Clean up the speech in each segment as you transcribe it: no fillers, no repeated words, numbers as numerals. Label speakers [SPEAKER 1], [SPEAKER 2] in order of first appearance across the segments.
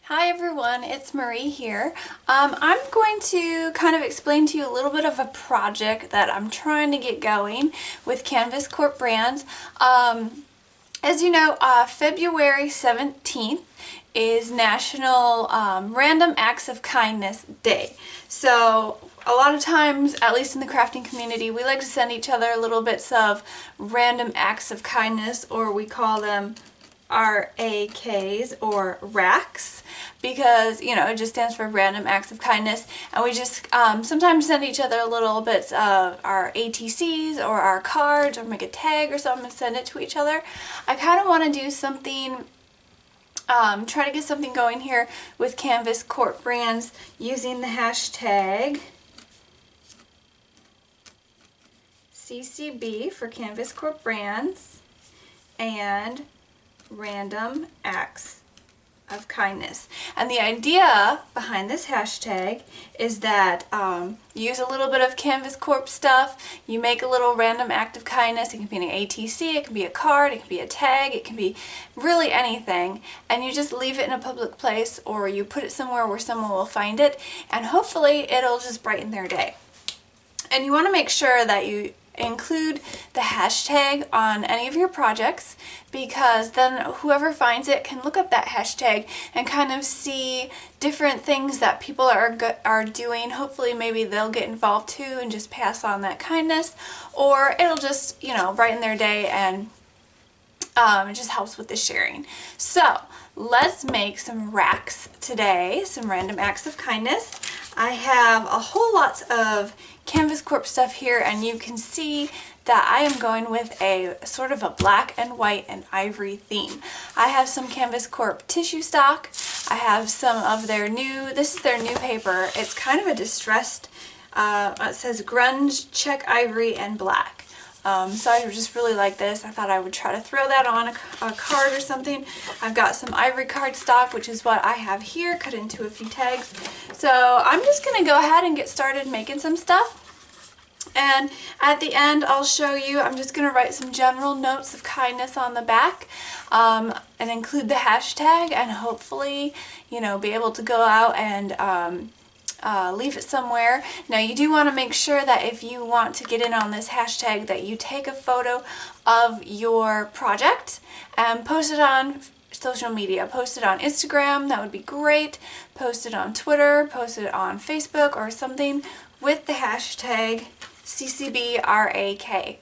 [SPEAKER 1] Hi everyone, it's Marie here. I'm going to kind of explain to you a little bit of a project that I'm trying to get going with Canvas Corp brands. As you know, February 17th is National Random Acts of Kindness Day. So a lot of times, at least in the crafting community, we like to send each other little bits of random acts of kindness, or we call them RAKs or RAKs, because it just stands for Random Acts of Kindness, and we just sometimes send each other little bits of our ATCs or our cards, or make a tag or something and send it to each other. I kind of want to do something, try to get something going here with Canvas Corp brands using the hashtag CCB for Canvas Corp brands and Random Acts of Kindness. And the idea behind this hashtag is that you use a little bit of Canvas Corp stuff, you make a little random act of kindness. It can be an ATC, it can be a card, it can be a tag, it can be really anything, and you just leave it in a public place, or you put it somewhere where someone will find it, and hopefully it'll just brighten their day. And you want to make sure that you include the hashtag on any of your projects, because then whoever finds it can look up that hashtag and kind of see different things that people are doing. Hopefully maybe they'll get involved too and just pass on that kindness, or it'll just brighten their day, and it just helps with the sharing. So let's make some racks today, some random acts of kindness. I have a whole lot of Canvas Corp stuff here, and you can see that I am going with a sort of a black and white and ivory theme. I have some Canvas Corp tissue stock. I have some of their this is their new paper. It's kind of a distressed, it says grunge, check ivory, and black. So I just really like this. I thought I would try to throw that on a card or something. I've got some ivory cardstock, which is what I have here, cut into a few tags. So I'm just going to go ahead and get started making some stuff. And at the end I'll show you, I'm just going to write some general notes of kindness on the back, and include the hashtag, and hopefully, be able to go out and leave it somewhere. Now you do want to make sure that if you want to get in on this hashtag, that you take a photo of your project and post it on social media. Post it on Instagram, that would be great. Post it on Twitter, post it on Facebook or something with the hashtag CCBRAK,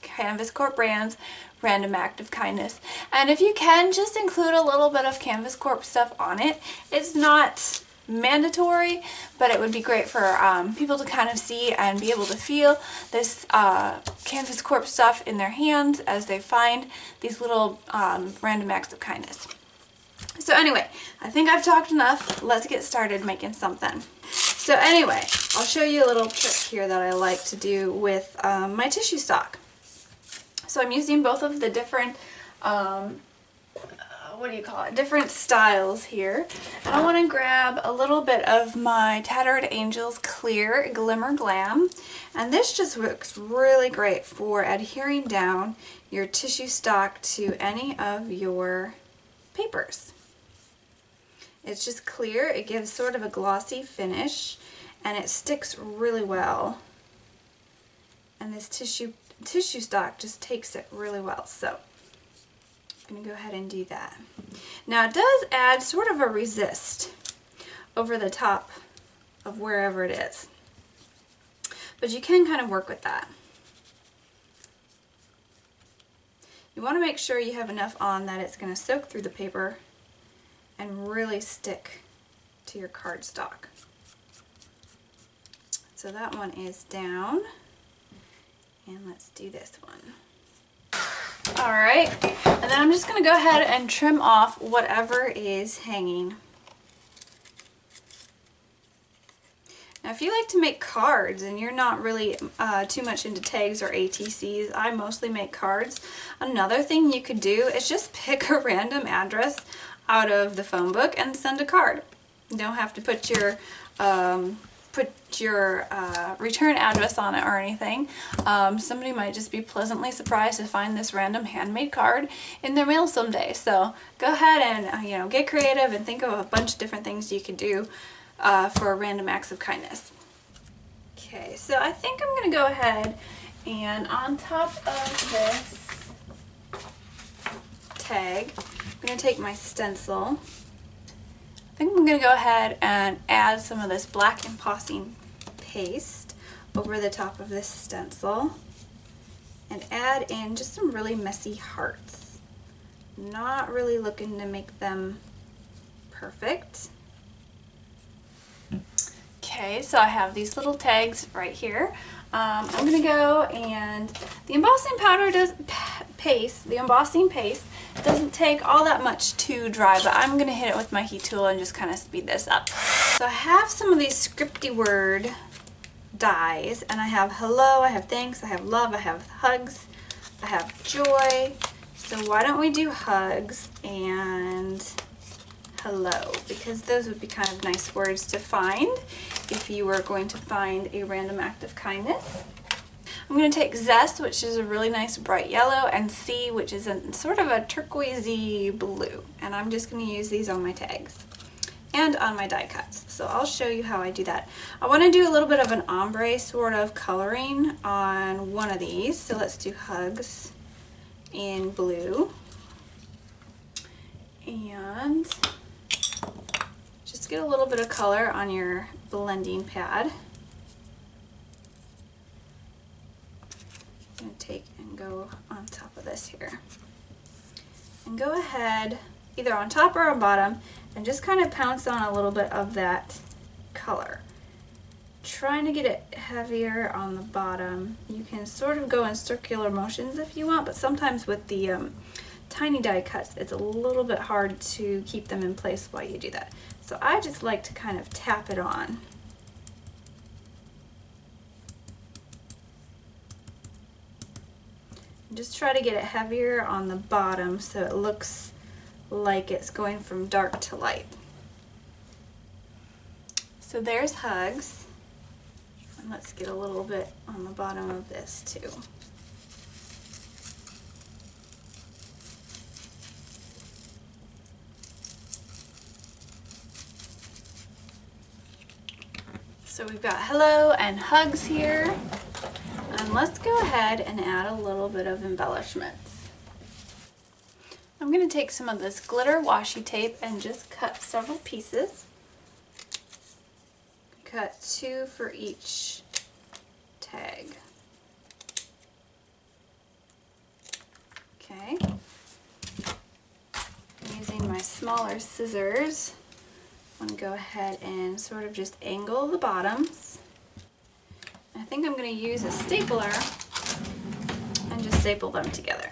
[SPEAKER 1] Canvas Corp Brands Random Act of Kindness. And if you can, just include a little bit of Canvas Corp stuff on it. It's not mandatory, but it would be great for people to kind of see and be able to feel this Canvas Corp stuff in their hands as they find these little random acts of kindness. So anyway, I think I've talked enough. Let's get started making something. So anyway, I'll show you a little trick here that I like to do with my tissue stock. So I'm using both of the different different styles here. And I want to grab a little bit of my Tattered Angels Clear Glimmer Glam, and this just works really great for adhering down your tissue stock to any of your papers. It's just clear, it gives sort of a glossy finish, and it sticks really well, and this tissue stock just takes it really well. So I'm going to go ahead and do that. Now it does add sort of a resist over the top of wherever it is, but you can kind of work with that. You want to make sure you have enough on that it's going to soak through the paper and really stick to your cardstock. So that one is down, and let's do this one. Alright, and then I'm just going to go ahead and trim off whatever is hanging. Now if you like to make cards and you're not really too much into tags or ATCs, I mostly make cards. Another thing you could do is just pick a random address out of the phone book and send a card. You don't have to put your put your return address on it or anything. Somebody might just be pleasantly surprised to find this random handmade card in their mail someday. So go ahead and you know, get creative and think of a bunch of different things you could do for random acts of kindness. Okay, so I think I'm going to go ahead and on top of this tag, I'm going to take my stencil. I think I'm going to go ahead and add some of this black embossing paste over the top of this stencil and add in just some really messy hearts. Not really looking to make them perfect. Okay, so I have these little tags right here. I'm going to go and the embossing paste doesn't take all that much to dry, but I'm going to hit it with my heat tool and just kind of speed this up. So I have some of these scripty word dies, and I have hello, I have thanks, I have love, I have hugs, I have joy. So why don't we do hugs and hello, because those would be kind of nice words to find if you were going to find a random act of kindness. I'm going to take Zest, which is a really nice bright yellow, and C, which is a sort of a turquoisey blue, and I'm just going to use these on my tags and on my die cuts. So I'll show you how I do that. I want to do a little bit of an ombre sort of coloring on one of these, so let's do hugs in blue, and just get a little bit of color on your blending pad. I'm going to take and go on top of this here. And go ahead, either on top or on bottom, and just kind of pounce on a little bit of that color. Trying to get it heavier on the bottom. You can sort of go in circular motions if you want, but sometimes with the tiny die cuts, it's a little bit hard to keep them in place while you do that. So I just like to kind of tap it on. Just try to get it heavier on the bottom so it looks like it's going from dark to light. So there's hugs. And let's get a little bit on the bottom of this too. So we've got hello and hugs here. And let's go ahead and add a little bit of embellishments. I'm going to take some of this glitter washi tape and just cut several pieces. Cut 2 for each tag. Okay. Using my smaller scissors, I'm going to go ahead and sort of just angle the bottoms. I think I'm going to use a stapler and just staple them together.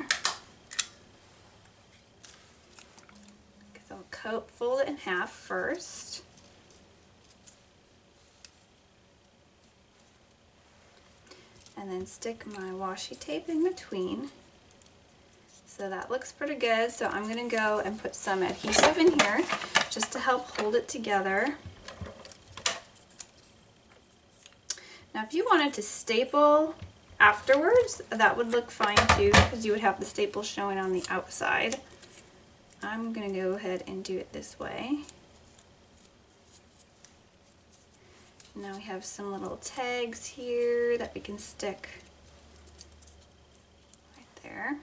[SPEAKER 1] I'll fold it in half first. And then stick my washi tape in between. So that looks pretty good. So I'm going to go and put some adhesive in here just to help hold it together. Now if you wanted to staple afterwards, that would look fine too, because you would have the staple showing on the outside. I'm going to go ahead and do it this way. Now we have some little tags here that we can stick right there.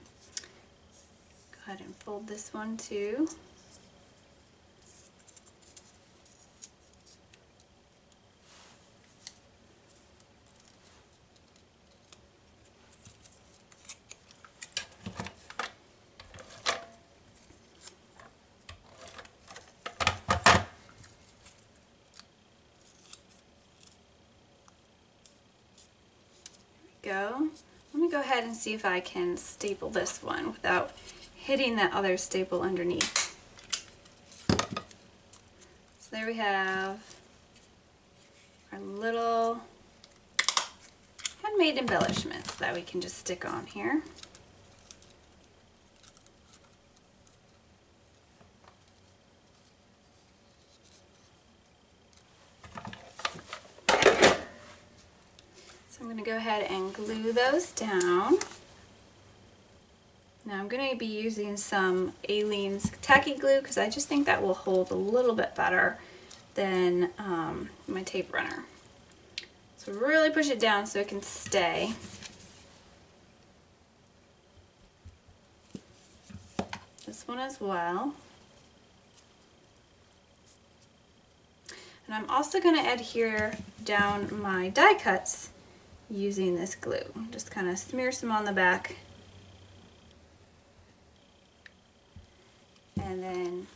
[SPEAKER 1] Go ahead and fold this one too. Go. Let me go ahead and see if I can staple this one without hitting that other staple underneath. So there we have our little handmade embellishments that we can just stick on here. going to go ahead and glue those down. Now I'm going to be using some Aleene's tacky glue because I just think that will hold a little bit better than my tape runner. So really push it down so it can stay. This one as well. And I'm also going to adhere down my die cuts using this glue. Just kind of smear some on the back. And then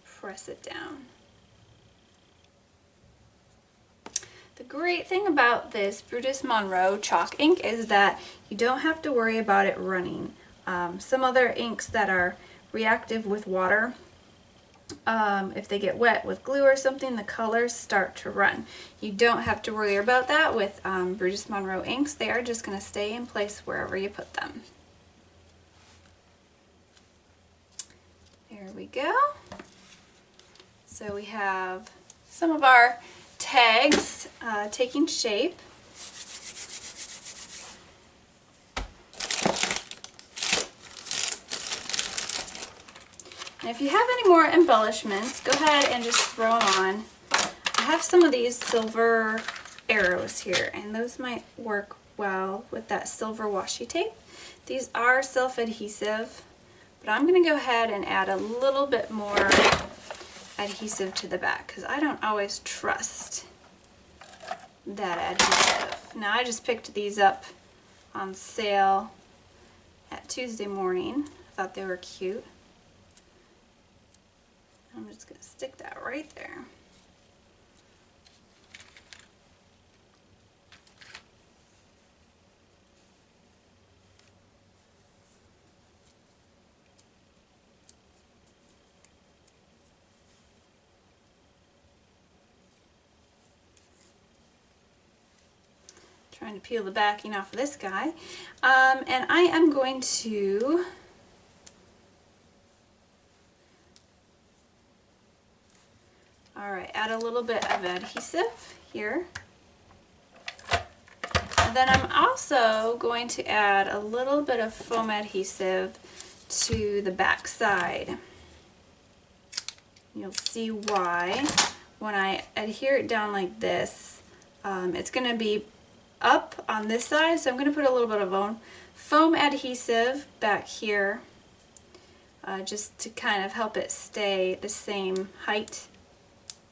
[SPEAKER 1] press it down. The great thing about this Brutus Monroe chalk ink is that you don't have to worry about it running. Some other inks that are reactive with water, if they get wet with glue or something, the colors start to run. You don't have to worry about that with Brutus Monroe inks. They are just going to stay in place wherever you put them. There we go. So we have some of our tags taking shape. And if you have any more embellishments, go ahead and just throw them on. I have some of these silver arrows here, and those might work well with that silver washi tape. These are self-adhesive, but I'm going to go ahead and add a little bit more adhesive to the back because I don't always trust that adhesive. Now I just picked these up on sale at Tuesday morning. I thought they were cute. I'm just going to stick that right there. Trying to peel the backing off of this guy. And I am going to add a little bit of adhesive here. And then I'm also going to add a little bit of foam adhesive to the back side. You'll see why when I adhere it down like this. It's going to be up on this side, so I'm going to put a little bit of foam adhesive back here just to kind of help it stay the same height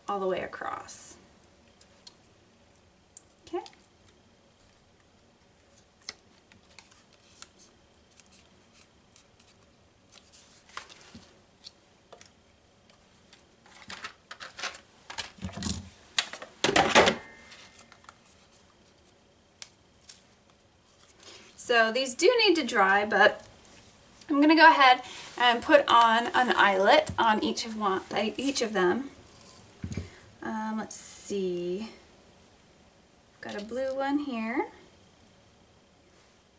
[SPEAKER 1] all the way across. Okay. So these do need to dry, but I'm going to go ahead and put on an eyelet on each of them. Let's see. Got a blue one here,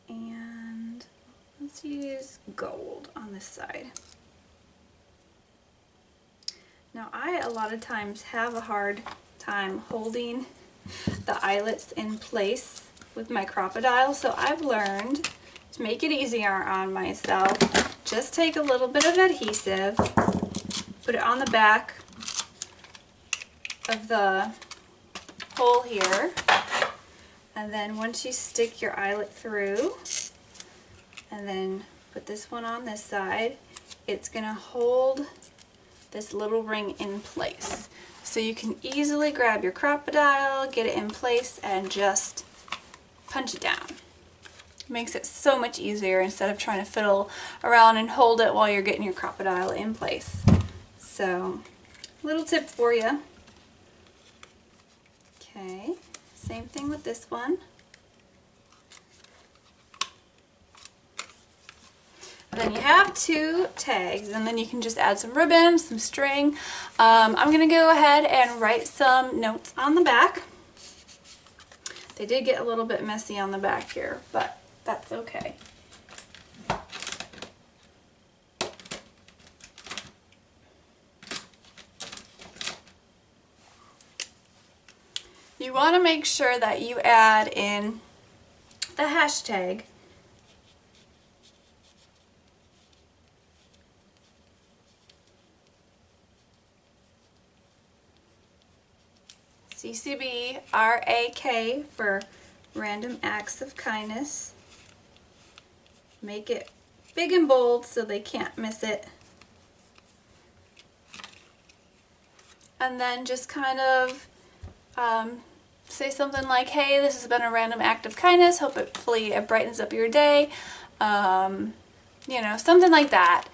[SPEAKER 1] and let's use gold on this side. Now I a lot of times have a hard time holding the eyelets in place with my Crop-A-Dile, so I've learned to make it easier on myself. Just take a little bit of adhesive, put it on the back of the hole here, and then once you stick your eyelet through, and then put this one on this side, it's going to hold this little ring in place. So you can easily grab your Crop-A-Dile, get it in place, and just punch it down. Makes it so much easier instead of trying to fiddle around and hold it while you're getting your Crop-A-Dile in place. So, little tip for you. Okay, same thing with this one. And then you have two tags, and then you can just add some ribbon, some string. I'm going to go ahead and write some notes on the back. They did get a little bit messy on the back here, but that's okay. You want to make sure that you add in the hashtag CCBRAK for Random Acts of Kindness. Make it big and bold so they can't miss it. And then just kind of say something like, hey, this has been a random act of kindness. Hopefully it brightens up your day. You know, something like that.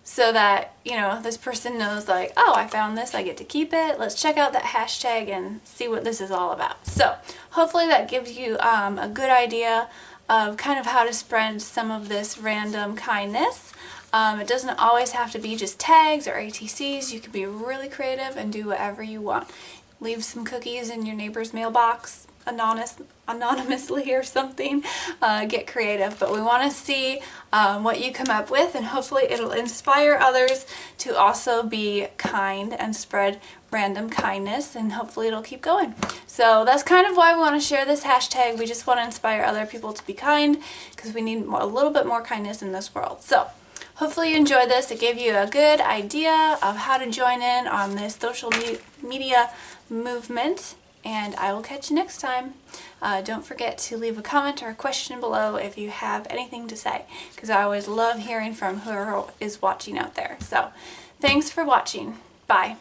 [SPEAKER 1] So that, you know, this person knows like, oh, I found this, I get to keep it. Let's check out that hashtag and see what this is all about. So hopefully that gives you a good idea of kind of how to spread some of this random kindness. It doesn't always have to be just tags or ATCs. You can be really creative and do whatever you want. Leave some cookies in your neighbor's mailbox anonymously or something. Get creative, but we want to see what you come up with, and hopefully it'll inspire others to also be kind and spread random kindness, and hopefully it'll keep going. So that's kind of why we want to share this hashtag. We just want to inspire other people to be kind, because we need a little bit more kindness in this world. So hopefully you enjoyed this. It gave you a good idea of how to join in on this social media movement, and I will catch you next time. Don't forget to leave a comment or a question below if you have anything to say, because I always love hearing from whoever is watching out there. So thanks for watching. Bye.